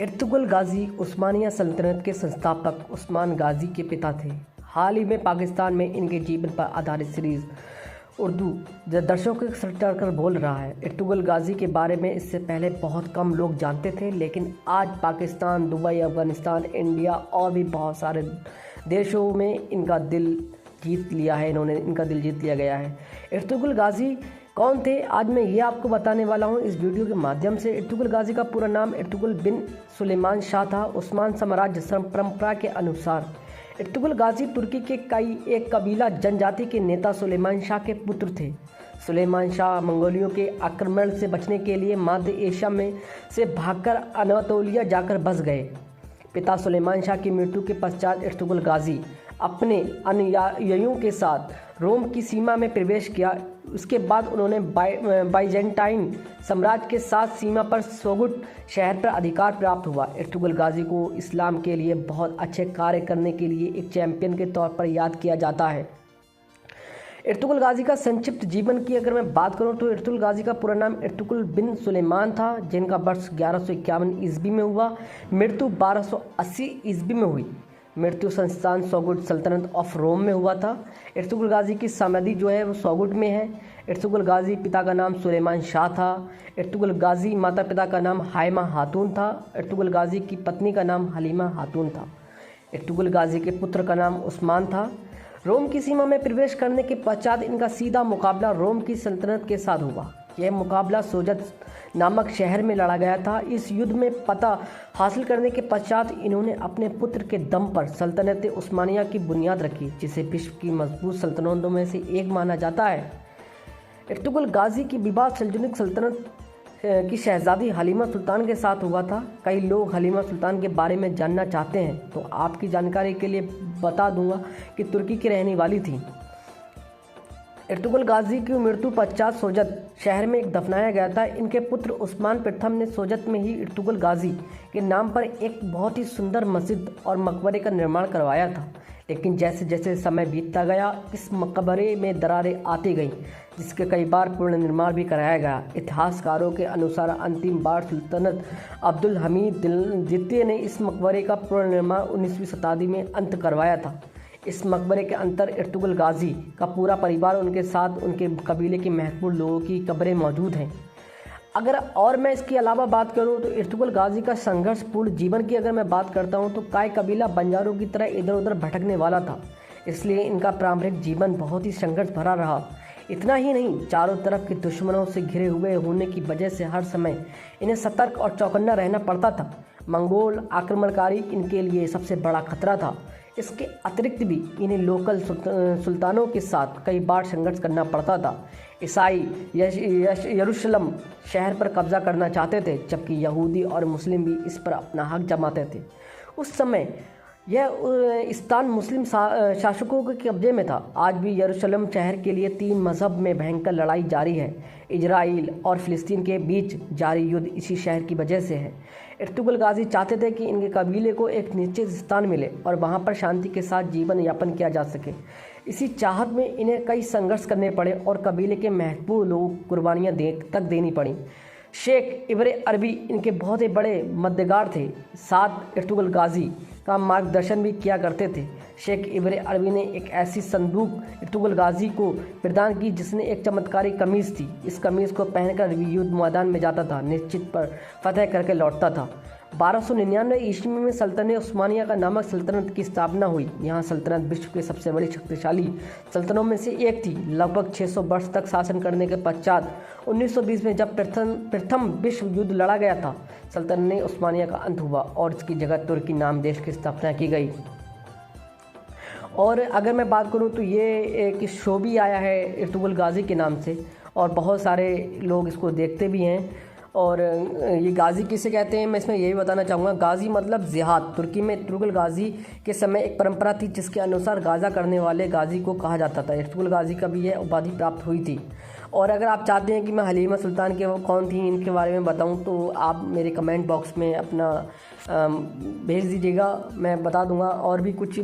Ertugrul गाजी उस्मानिया सल्तनत के संस्थापक उस्मान गाजी के पिता थे। हाल ही में पाकिस्तान में इनके जीवन पर आधारित सीरीज़ उर्दू दर्शकों को सर कर बोल रहा है। इर्तुगरुल गाजी के बारे में इससे पहले बहुत कम लोग जानते थे, लेकिन आज पाकिस्तान, दुबई, अफ़गानिस्तान, इंडिया और भी बहुत सारे देशों में इनका दिल जीत लिया गया है। इर्तुगरुल गाजी कौन थे, आज मैं ये आपको बताने वाला हूँ इस वीडियो के माध्यम से। इर्तुगरुल गाजी का पूरा नाम इर्तुगरुल बिन सुलेमान शाह था। उस्मान साम्राज्य परंपरा के अनुसार इर्तुगरुल गाजी तुर्की के एक कबीला जनजाति के नेता सुलेमान शाह के पुत्र थे। सुलेमान शाह मंगोलियों के आक्रमण से बचने के लिए मध्य एशिया में से भागकर अनातोलिया जाकर बस गए। पिता सुलेमान शाह की मृत्यु के पश्चात इर्तुगरुल गाजी अपने अनुयायियों के साथ रोम की सीमा में प्रवेश किया। उसके बाद उन्होंने बाइजेंटाइन साम्राज्य के साथ सीमा पर सोगुट शहर पर अधिकार प्राप्त हुआ। इर्तुगरुल गाजी को इस्लाम के लिए बहुत अच्छे कार्य करने के लिए एक चैंपियन के तौर पर याद किया जाता है। इर्तुगरुल गाजी का संक्षिप्त जीवन की अगर मैं बात करूं तो इर्तुगरुल गाजी का पूरा नाम इर्तुगरुल बिन सुलेमान था, जिनका वर्ष 1151 ईस्वी में हुआ। मृत्यु 1280 ईस्वी में हुई। मृत्यु संस्थान सोगुट सल्तनत ऑफ रोम में हुआ था। इर्तुगरुल गाजी की समाधि जो है वो सोगुट में है। इर्तुगरुल गाजी पिता का नाम सुलेमान शाह था। इर्तुगरुल गाजी माता पिता का नाम हाइमा खातून था। इर्तुगरुल गाजी की पत्नी का नाम हलीमा खातून था। इर्तुगरुल गाजी के पुत्र का नाम उस्मान था। रोम की सीमा में प्रवेश करने के पश्चात इनका सीधा मुकाबला रोम की सल्तनत के साथ हुआ। यह मुकाबला सोजत नामक शहर में लड़ा गया था। इस युद्ध में फतह हासिल करने के पश्चात इन्होंने अपने पुत्र के दम पर सल्तनत उस्मानिया की बुनियाद रखी, जिसे विश्व की मजबूत सल्तनतों में से एक माना जाता है। इर्तुगरुल गाजी की विवाह सेल्जुक सल्तनत की शहजादी हलीमा सुल्तान के साथ हुआ था। कई लोग हलीमा सुल्तान के बारे में जानना चाहते हैं, तो आपकी जानकारी के लिए बता दूंगा कि तुर्की की रहने वाली थी। इर्तुगरुल गाजी की मृत्यु पश्चात सोजत शहर में दफनाया गया था। इनके पुत्र उस्मान प्रथम ने सोजत में ही इर्तुगरुल गाजी के नाम पर एक बहुत ही सुंदर मस्जिद और मकबरे का निर्माण करवाया था, लेकिन जैसे जैसे समय बीतता गया इस मकबरे में दरारें आती गईं, जिसके कई बार पुनर्निर्माण भी कराया गया। इतिहासकारों के अनुसार अंतिम बार सुल्तानत अब्दुल हमीद द्वितीय ने इस मकबरे का पुनर्निर्माण 19वीं शताब्दी में अंत करवाया था। इस मकबरे के अंदर इर्तुगरुल गाजी का पूरा परिवार, उनके साथ उनके कबीले के महत्वपूर्ण लोगों की कब्रें मौजूद हैं। अगर और मैं इसके अलावा बात करूं तो इर्तुगरुल गाजी का संघर्षपूर्ण जीवन की अगर मैं बात करता हूं तो काय कबीला बंजारों की तरह इधर उधर भटकने वाला था, इसलिए इनका प्रारंभिक जीवन बहुत ही संघर्ष भरा रहा। इतना ही नहीं, चारों तरफ के दुश्मनों से घिरे हुए होने की वजह से हर समय इन्हें सतर्क और चौकन्ना रहना पड़ता था। मंगोल आक्रमणकारी इनके लिए सबसे बड़ा खतरा था। इसके अतिरिक्त भी इन्हें लोकल सुल्तानों के साथ कई बार संघर्ष करना पड़ता था। ईसाई यरूशलेम शहर पर कब्जा करना चाहते थे, जबकि यहूदी और मुस्लिम भी इस पर अपना हक जमाते थे। उस समय यह स्थान मुस्लिम शासकों के कब्जे में था। आज भी यरूशलेम शहर के लिए 3 मजहब में भयंकर लड़ाई जारी है। इजराइल और फिलिस्तीन के बीच जारी युद्ध इसी शहर की वजह से है। इर्तुगरुल गाजी चाहते थे कि इनके कबीले को एक निश्चित स्थान मिले और वहां पर शांति के साथ जीवन यापन किया जा सके। इसी चाहत में इन्हें कई संघर्ष करने पड़े और कबीले के महत्वपूर्ण लोग कुर्बानियाँ देनी पड़ी। शेख इब्न अरबी इनके बहुत ही बड़े मददगार थे, साथ इर्तुगरुल गाजी का मार्गदर्शन भी किया करते थे। शेख इब्न अरबी ने एक ऐसी संदूक इर्तुगरुल गाजी को प्रदान की जिसने एक चमत्कारी कमीज़ थी। इस कमीज़ को पहनकर युद्ध मैदान में जाता था, निश्चित पर फतह करके लौटता था। 1299 ईस्वी में सल्तनत उस्मानिया का नामक सल्तनत की स्थापना हुई। यहाँ सल्तनत विश्व की सबसे बड़ी शक्तिशाली सल्तनतों में से एक थी। लगभग 600 वर्ष तक शासन करने के पश्चात 1920 में जब प्रथम विश्व युद्ध लड़ा गया था, सल्तनत उस्मानिया का अंत हुआ और इसकी जगह तुर्की नाम देश की स्थापना की गई। और अगर मैं बात करूं तो ये एक शो भी आया है इर्तुगरुल गाजी के नाम से, और बहुत सारे लोग इसको देखते भी हैं। और ये गाजी किसे कहते हैं मैं इसमें यही बताना चाहूँगा। गाजी मतलब जिहाद। तुर्की में इर्तुगरुल गाजी के समय एक परंपरा थी जिसके अनुसार गाजा करने वाले गाजी को कहा जाता था। इर्तुगरुल गाजी का भी यह उपाधि प्राप्त हुई थी। और अगर आप चाहते हैं कि मैं हलीमा सुल्तान के वो कौन थी इनके बारे में बताऊं तो आप मेरे कमेंट बॉक्स में अपना भेज दीजिएगा, मैं बता दूंगा। और भी कुछ